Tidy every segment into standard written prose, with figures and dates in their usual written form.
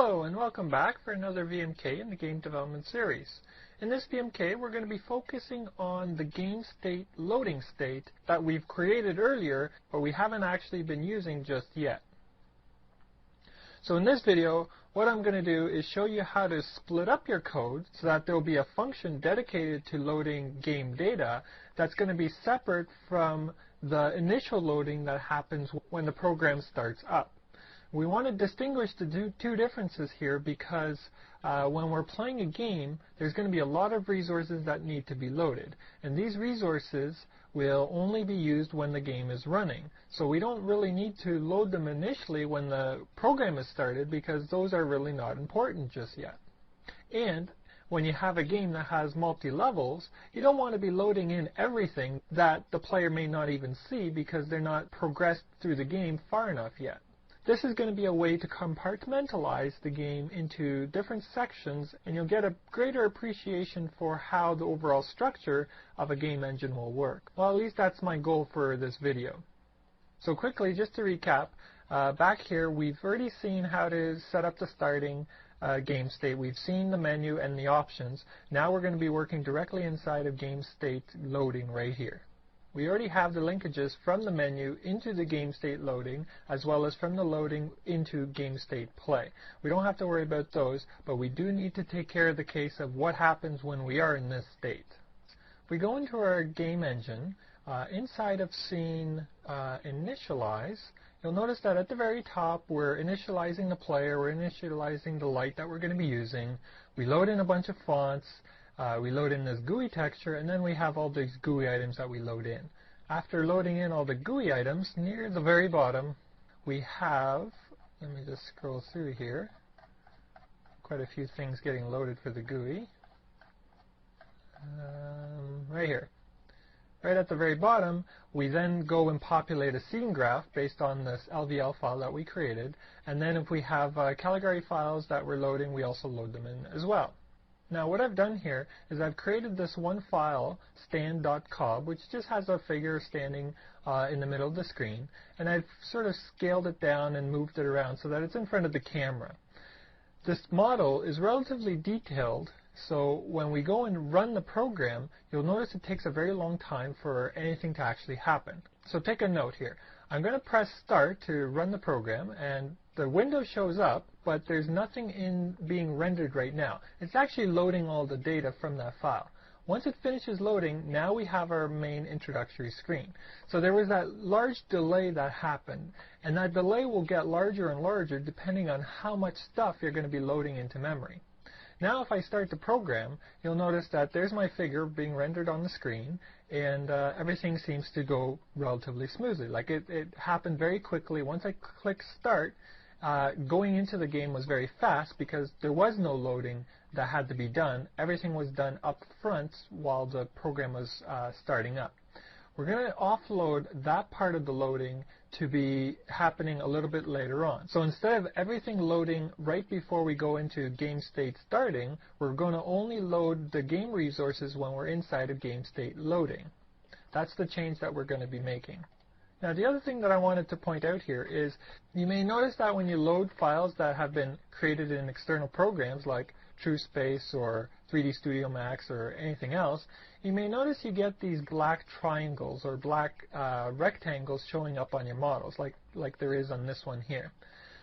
Hello and welcome back for another VMK in the game development series. In this VMK we're going to be focusing on the game state loading state that we've created earlier but we haven't actually been using just yet. So in this video what I'm going to do is show you how to split up your code so that there will be a function dedicated to loading game data that's going to be separate from the initial loading that happens when the program starts up. We want to distinguish the two differences here because when we're playing a game, there's going to be a lot of resources that need to be loaded. And these resources will only be used when the game is running. So we don't really need to load them initially when the program is started because those are really not important just yet. And when you have a game that has multi-levels, you don't want to be loading in everything that the player may not even see because they're not progressed through the game far enough yet. This is going to be a way to compartmentalize the game into different sections, and you'll get a greater appreciation for how the overall structure of a game engine will work. Well, at least that's my goal for this video. So quickly, just to recap, back here we've already seen how to set up the starting game state. We've seen the menu and the options. Now we're going to be working directly inside of game state loading right here. We already have the linkages from the menu into the game state loading as well as from the loading into game state play. We don't have to worry about those, but we do need to take care of the case of what happens when we are in this state. If we go into our game engine, inside of scene initialize, you'll notice that at the very top we're initializing the player, we're initializing the light that we're going to be using. We load in a bunch of fonts. We load in this GUI texture, and then we have all these GUI items that we load in. After loading in all the GUI items, near the very bottom, we have, let me just scroll through here, quite a few things getting loaded for the GUI. Right here. Right at the very bottom, we then go and populate a scene graph based on this LVL file that we created, and then if we have Caligari files that we're loading, we also load them in as well. Now what I've done here is I've created this one file, stand.cob, which just has a figure standing in the middle of the screen, and I've sort of scaled it down and moved it around so that it's in front of the camera. This model is relatively detailed, so when we go and run the program, you'll notice it takes a very long time for anything to actually happen. So take a note here. I'm going to press start to run the program, and the window shows up, but there's nothing being rendered right now. It's actually loading all the data from that file. Once it finishes loading, now we have our main introductory screen. So there was that large delay that happened, and that delay will get larger and larger depending on how much stuff you're going to be loading into memory. Now if I start the program, you'll notice that there's my figure being rendered on the screen, and everything seems to go relatively smoothly. Like it happened very quickly. Once I click start, going into the game was very fast because there was no loading that had to be done. Everything was done up front while the program was starting up. We're going to offload that part of the loading to be happening a little bit later on. So instead of everything loading right before we go into game state starting, we're going to only load the game resources when we're inside of game state loading. That's the change that we're going to be making. Now the other thing that I wanted to point out here is you may notice that when you load files that have been created in external programs like TrueSpace or 3D Studio Max or anything else, you may notice you get these black triangles or black rectangles showing up on your models like there is on this one here.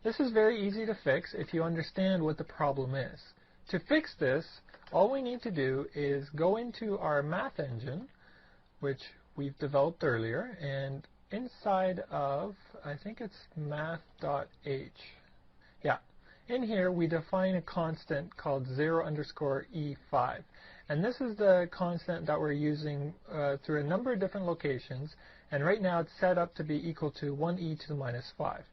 This is very easy to fix if you understand what the problem is. To fix this, all we need to do is go into our math engine, which we've developed earlier, and inside of, I think it's math.h. Yeah. In here we define a constant called 0_e5. And this is the constant that we're using through a number of different locations, and right now it's set up to be equal to 1e to the minus 5.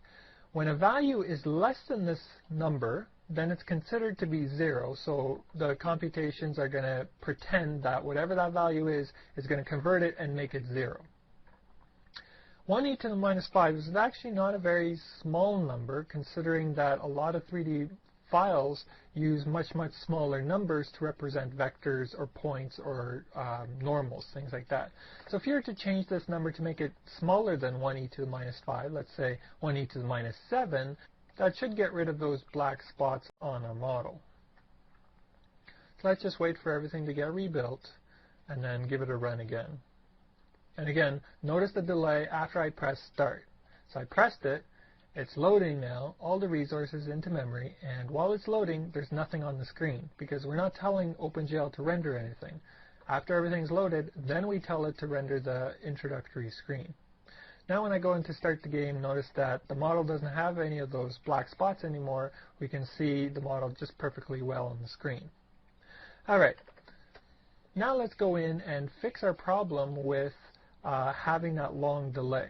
When a value is less than this number, then it's considered to be 0, so the computations are going to pretend that whatever that value is going to convert it and make it 0. 1e to the minus 5 is actually not a very small number, considering that a lot of 3D files use much smaller numbers to represent vectors or points or normals, things like that. So if you were to change this number to make it smaller than 1e to the minus 5, let's say 1e to the minus 7, that should get rid of those black spots on our model. So let's just wait for everything to get rebuilt and then give it a run again. And again, notice the delay after I press start. So I pressed it, it's loading now, all the resources into memory, and while it's loading, there's nothing on the screen because we're not telling OpenGL to render anything. After everything's loaded, then we tell it to render the introductory screen. Now when I go in to start the game, notice that the model doesn't have any of those black spots anymore. We can see the model just perfectly well on the screen. Alright, now let's go in and fix our problem with having that long delay.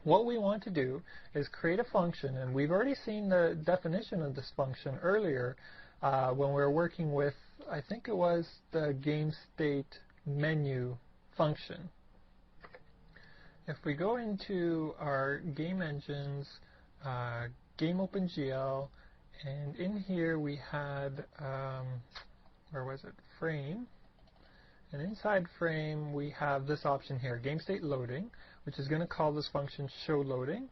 What we want to do is create a function, and we've already seen the definition of this function earlier when we were working with, I think it was the game state menu function. If we go into our game engines, game OpenGL, and in here we had, where was it, frame, and inside frame we have this option here, game state loading, which is going to call this function show loading.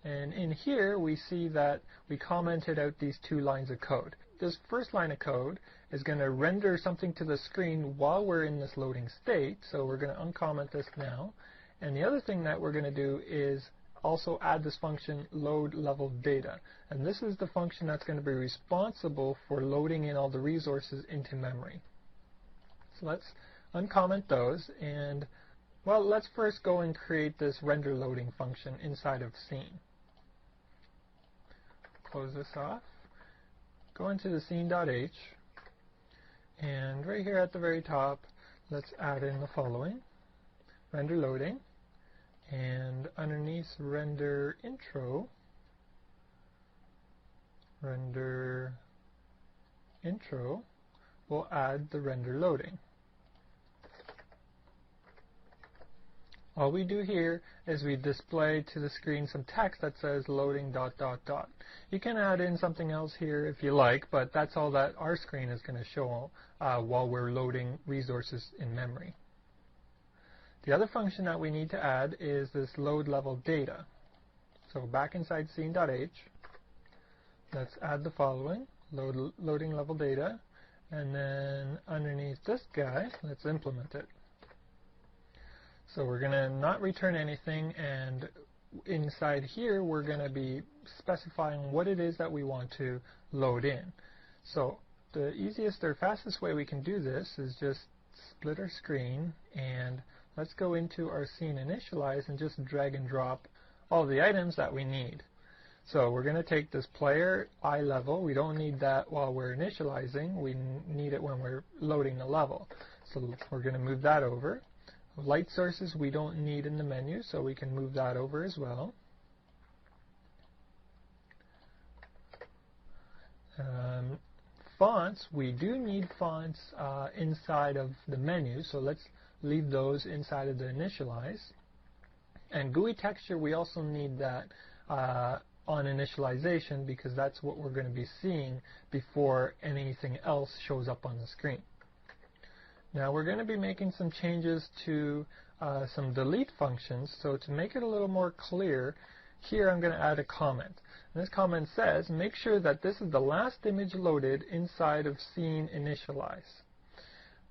And in here we see that we commented out these two lines of code. This first line of code is going to render something to the screen while we're in this loading state, so we're going to uncomment this now. And the other thing that we're going to do is also add this function load level data, and this is the function that's going to be responsible for loading in all the resources into memory. So let's uncomment those, and well, let's first go and create this render loading function inside of scene. Close this off, go into the scene.h, and right here at the very top, let's add in the following: render loading, and underneath render intro, we'll add the render loading. All we do here is we display to the screen some text that says loading ... You can add in something else here if you like, but that's all that our screen is going to show while we're loading resources in memory. The other function that we need to add is this load level data. So back inside scene.h, let's add the following: loading level data, and then underneath this guy, let's implement it. So we're going to not return anything, and inside here we're going to be specifying what it is that we want to load in. So the easiest or fastest way we can do this is just split our screen, and let's go into our scene initialize and just drag and drop all the items that we need. So we're going to take this player eye level. We don't need that while we're initializing. We need it when we're loading the level. So we're going to move that over. Light sources we don't need in the menu, so we can move that over as well. Fonts, we do need fonts inside of the menu, so let's leave those inside of the initialize. And GUI texture, we also need that on initialization because that's what we're going to be seeing before anything else shows up on the screen. Now we're going to be making some changes to some delete functions, so to make it a little more clear, here I'm going to add a comment. And this comment says, make sure that this is the last image loaded inside of scene initialize.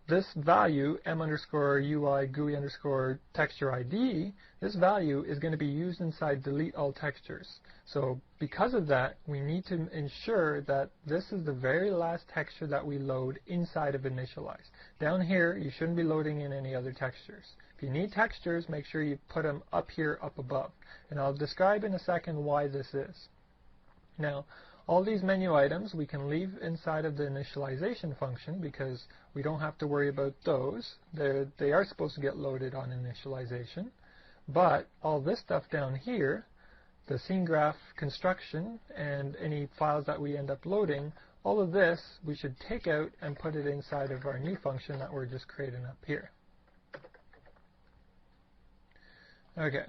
This value, m_ui GUI _ texture ID, this value is going to be used inside delete all textures. So because of that, we need to ensure that this is the very last texture that we load inside of initialize. Down here, you shouldn't be loading in any other textures. If you need textures, make sure you put them up here, up above. And I'll describe in a second why this is. Now, all these menu items we can leave inside of the initialization function because we don't have to worry about those. They are supposed to get loaded on initialization. But all this stuff down here, the scene graph construction and any files that we end up loading, all of this we should take out and put it inside of our new function that we're just creating up here. Okay,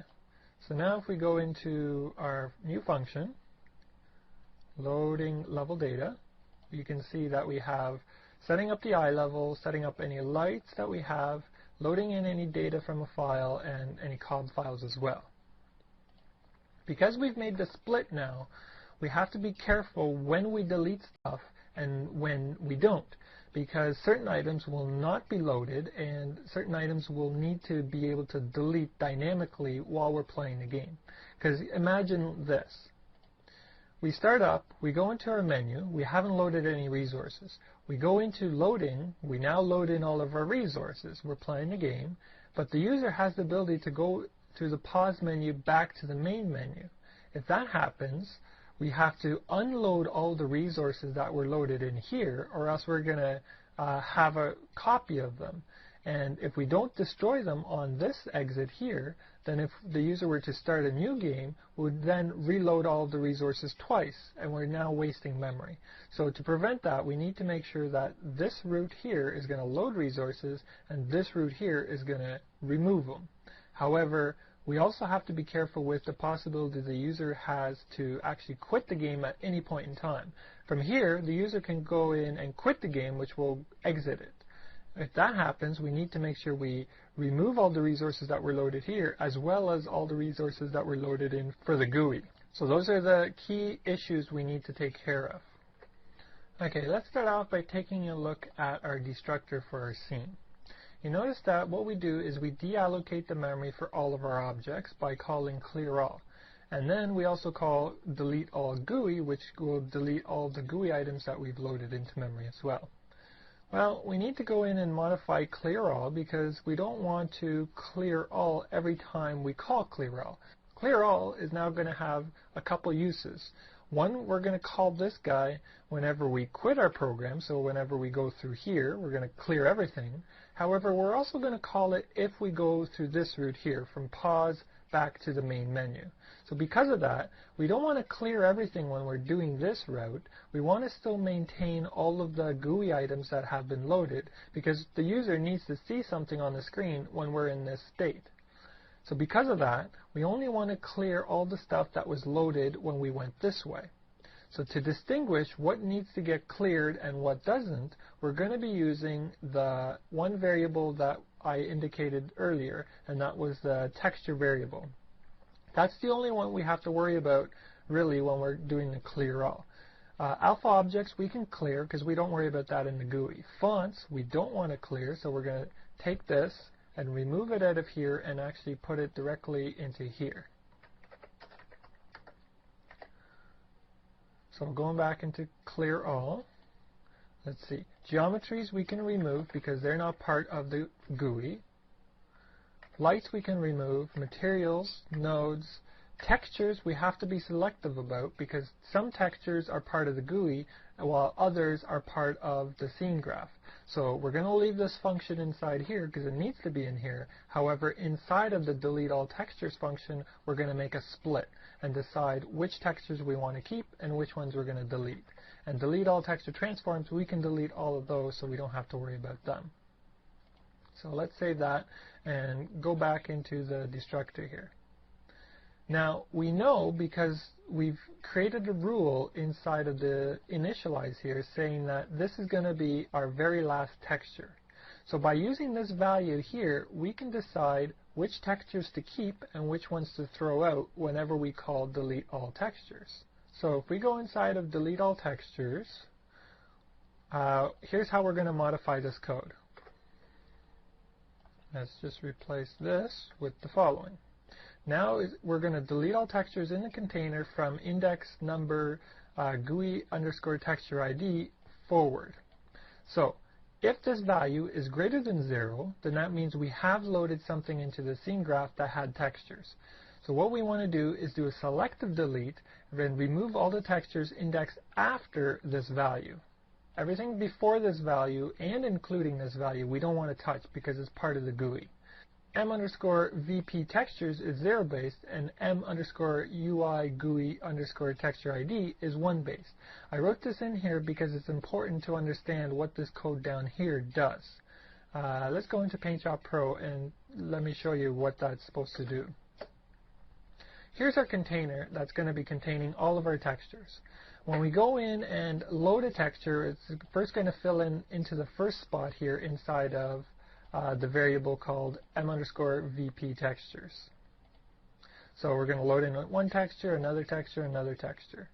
so now if we go into our new function, loading level data, you can see that we have setting up the eye level, setting up any lights that we have, loading in any data from a file, and any COB files as well. Because we've made the split now, we have to be careful when we delete stuff and when we don't, because certain items will not be loaded and certain items will need to be able to delete dynamically while we're playing the game. Because imagine this. We start up, we go into our menu, we haven't loaded any resources. We go into loading, we now load in all of our resources. We're playing the game, but the user has the ability to go through the pause menu back to the main menu. If that happens, we have to unload all the resources that were loaded in here, or else we're going to have a copy of them. And if we don't destroy them on this exit here, then if the user were to start a new game, we would then reload all of the resources twice, and we're now wasting memory. So to prevent that, we need to make sure that this route here is going to load resources, and this route here is going to remove them. However, we also have to be careful with the possibility the user has to actually quit the game at any point in time. From here, the user can go in and quit the game, which will exit it. If that happens, we need to make sure we remove all the resources that were loaded here, as well as all the resources that were loaded in for the GUI. So those are the key issues we need to take care of. Okay, let's start off by taking a look at our destructor for our scene. You notice that what we do is we deallocate the memory for all of our objects by calling clear all. And then we also call delete all GUI, which will delete all the GUI items that we've loaded into memory as well. Well, we need to go in and modify clear all because we don't want to clear all every time we call clear all. Clear all is now going to have a couple uses. One, we're going to call this guy whenever we quit our program, so whenever we go through here, we're going to clear everything. However, we're also going to call it if we go through this route here, from pause back to the main menu. So because of that, we don't want to clear everything when we're doing this route. We want to still maintain all of the GUI items that have been loaded, because the user needs to see something on the screen when we're in this state. So because of that, we only want to clear all the stuff that was loaded when we went this way. So to distinguish what needs to get cleared and what doesn't, we're going to be using the one variable that I indicated earlier, and that was the texture variable. That's the only one we have to worry about really when we're doing the clear all. Alpha objects we can clear because we don't worry about that in the GUI. Fonts we don't want to clear, so we're going to take this and remove it out of here and actually put it directly into here. So going back into clear all, let's see. Geometries we can remove because they're not part of the GUI. Lights we can remove. Materials, nodes, textures we have to be selective about because some textures are part of the GUI while others are part of the scene graph. So we're going to leave this function inside here because it needs to be in here. However, inside of the delete all textures function, we're going to make a split and decide which textures we want to keep and which ones we're going to delete. And delete all texture transforms, we can delete all of those so we don't have to worry about them. So let's save that and go back into the destructor here. Now we know because we've created a rule inside of the initialize here saying that this is going to be our very last texture. So by using this value here, we can decide which textures to keep and which ones to throw out whenever we call delete all textures. So if we go inside of delete all textures, here's how we're going to modify this code. Let's just replace this with the following. Now we're going to delete all textures in the container from index number GUI underscore texture ID forward. So if this value is greater than 0, then that means we have loaded something into the scene graph that had textures. So what we want to do is do a selective delete and remove all the textures indexed after this value. Everything before this value and including this value we don't want to touch because it's part of the GUI. M underscore VP textures is 0 based and M underscore UI GUI underscore texture ID is 1 based. I wrote this in here because it's important to understand what this code down here does. Let's go into PaintShop Pro and let me show you what that's supposed to do. Here's our container that's going to be containing all of our textures. When we go in and load a texture, it's first going to fill in into the first spot here inside of the variable called M underscore VP textures. So we're going to load in one texture, another texture, another texture.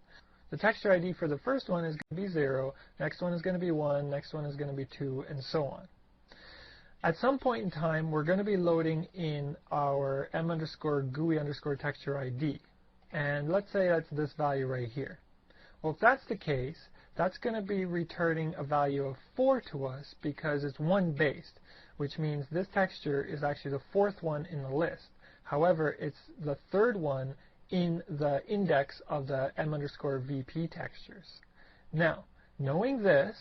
the texture ID for the first one is going to be 0, next one is going to be 1, next one is going to be 2, and so on. At some point in time, we're going to be loading in our m_GUI_texture ID. And let's say that's this value right here. Well, if that's the case, that's going to be returning a value of 4 to us because it's 1 based, which means this texture is actually the 4th one in the list. However, it's the 3rd one in the index of the m_VP textures. Now, knowing this,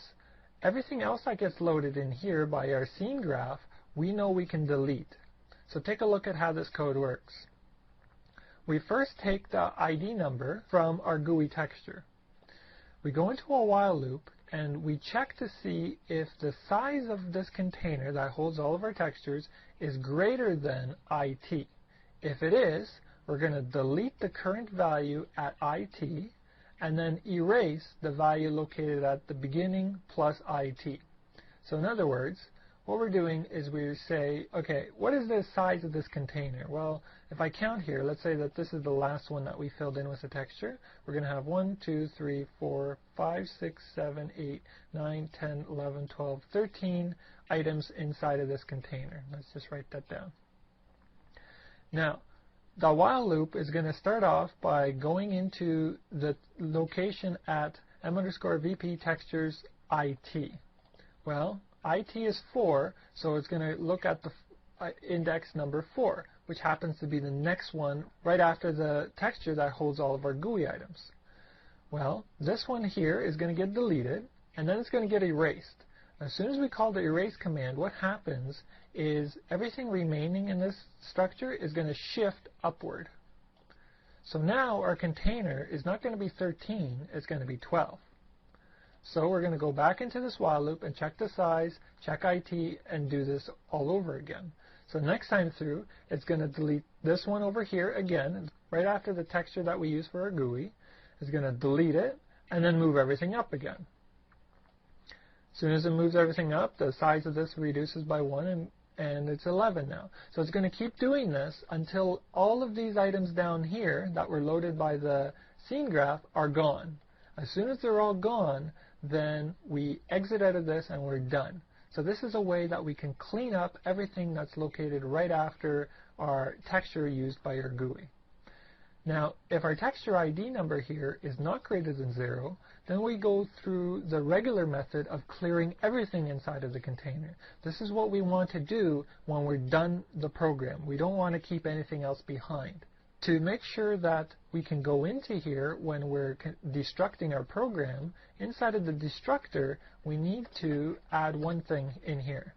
everything else that gets loaded in here by our scene graph, we know we can delete. So take a look at how this code works. We first take the ID number from our GUI texture. We go into a while loop and we check to see if the size of this container that holds all of our textures is greater than IT. If it is, we're going to delete the current value at IT and then erase the value located at the beginning plus IT. So in other words, what we're doing is we say, okay, what is the size of this container? Well, if I count here, let's say that this is the last one that we filled in with the texture. We're going to have 1, 2, 3, 4, 5, 6, 7, 8, 9, 10, 11, 12, 13 items inside of this container. Let's just write that down. Now, the while loop is going to start off by going into the location at m_VP textures IT. Well, IT is 4, so it's going to look at the index number 4, which happens to be the next one right after the texture that holds all of our GUI items. Well, this one here is going to get deleted, and then it's going to get erased. As soon as we call the erase command, what happens is everything remaining in this structure is going to shift upward. So now our container is not going to be 13, it's going to be 12. So we're going to go back into this while loop and check the size, check IT, and do this all over again. So next time through, it's going to delete this one over here again, right after the texture that we use for our GUI. It's going to delete it, and then move everything up again. As soon as it moves everything up, the size of this reduces by 1, and it's 11 now. So it's going to keep doing this until all of these items down here that were loaded by the scene graph are gone. As soon as they're all gone, then we exit out of this and we're done. So this is a way that we can clean up everything that's located right after our texture used by our GUI. Now, if our texture ID number here is not greater than 0, then we go through the regular method of clearing everything inside of the container. This is what we want to do when we're done the program. We don't want to keep anything else behind. To make sure that we can go into here when we're destructing our program, inside of the destructor, we need to add one thing in here.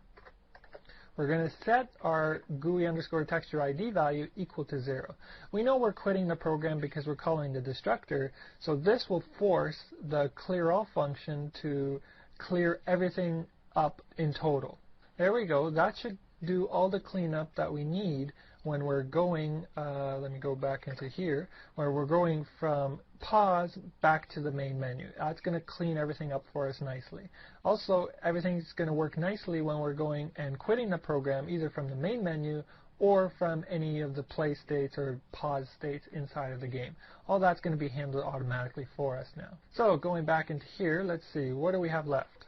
We're going to set our GUI_texture ID value equal to 0. We know we're quitting the program because we're calling the destructor, so this will force the clear all function to clear everything up in total. There we go. That should do all the cleanup that we need when we're going, let me go back into here, where we're going from pause back to the main menu. That's going to clean everything up for us nicely. Also, everything's going to work nicely when we're going and quitting the program, either from the main menu or from any of the play states or pause states inside of the game. All that's going to be handled automatically for us now. So going back into here, let's see, what do we have left?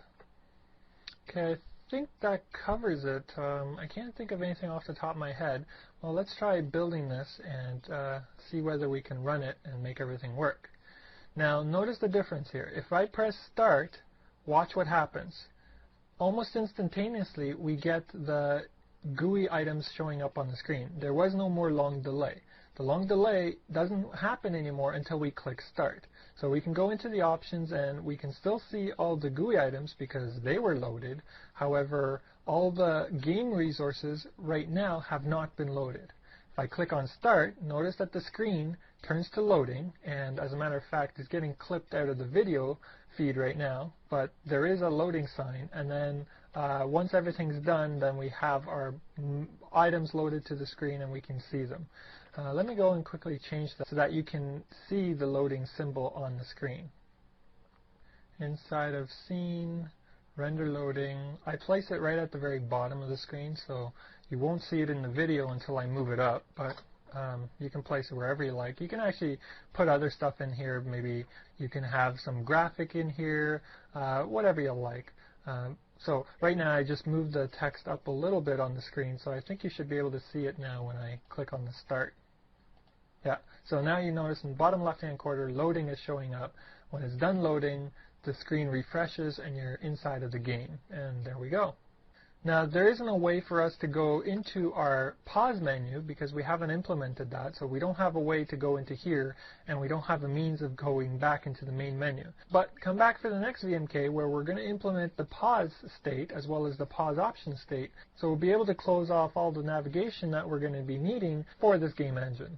Okay, I think that covers it. I can't think of anything off the top of my head. Well, let's try building this and see whether we can run it and make everything work. Now, notice the difference here. If I press start, watch what happens. Almost instantaneously, we get the GUI items showing up on the screen. There was no more long delay. The long delay doesn't happen anymore until we click start. So we can go into the options and we can still see all the GUI items because they were loaded. However, all the game resources right now have not been loaded. If I click on start, notice that the screen turns to loading, and as a matter of fact, it's getting clipped out of the video feed right now, but there is a loading sign, and then once everything's done, then we have our items loaded to the screen and we can see them. Let me go and quickly change that so that you can see the loading symbol on the screen. Inside of scene, render loading, I place it right at the very bottom of the screen, so you won't see it in the video until I move it up, but You can place it wherever you like. You can actually put other stuff in here. Maybe you can have some graphic in here, whatever you like. So right now I just moved the text up a little bit on the screen, so I think you should be able to see it now when I click on the start. Yeah, so now you notice in the bottom left-hand corner, loading is showing up. When it's done loading, the screen refreshes and you're inside of the game. And there we go. Now, there isn't a way for us to go into our pause menu because we haven't implemented that, so we don't have a way to go into here, and we don't have a means of going back into the main menu. But come back for the next VMK where we're going to implement the pause state as well as the pause option state, so we'll be able to close off all the navigation that we're going to be needing for this game engine.